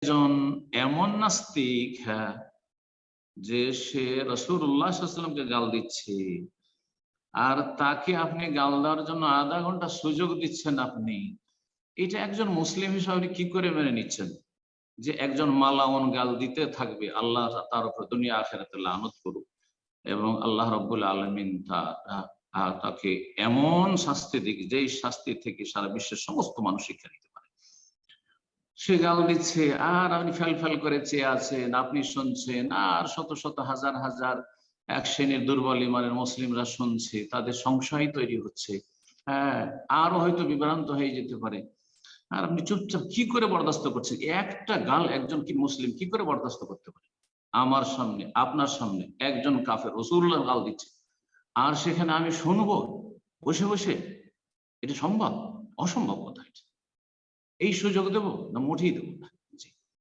একজন এমন নাস্তিক, হ্যাঁ, যে সে রাসূলুল্লাহ সাল্লাল্লাহু আলাইহি ওয়াসাল্লামকে গাল দিচ্ছে, আর তাকে আপনি গাল দেওয়ার জন্য আধা ঘন্টা সুযোগ দিচ্ছেন। আপনি এটা একজন মুসলিম হিসাবে কি করে মেনে নিচ্ছেন যে একজন মালাউন গাল দিতে থাকবে, আল্লাহ তার উপর দুনিয়া আখিরাতে লানত করুক এবং আল্লাহ রাব্বুল আলামিন তাকে এমন শাস্তি দিক, যেই শাস্তি থেকে সারা বিশ্বের সমস্ত মানুষ শিক্ষা নিতে পারে। সে গাল দিচ্ছে আর আপনি ফেল ফেল করে চেয়ে আছেন, আপনি শুনছেন, আর শত শত হাজার হাজার এক শ্রেণীর দুর্বল ইমানের মুসলিমরা শুনছে, তাদের সংশয় তৈরি হচ্ছে, হ্যাঁ, আরো হয়তো বিভ্রান্ত হয়ে যেতে পারে। আর আপনি চুপচাপ কি করে বরদাস্ত করছেন? একটা গাল একজন কি মুসলিম কি করে বরদাস্ত করতে পারে? আমার সামনে, আপনার সামনে একজন কাফের রাসূলুল্লাহ গাল দিচ্ছে, আর সেখানে আমি শুনবো বসে বসে? এটা সম্ভব? অসম্ভব কথা। এটা এই সুযোগ দেব না? মোটেই দেব না।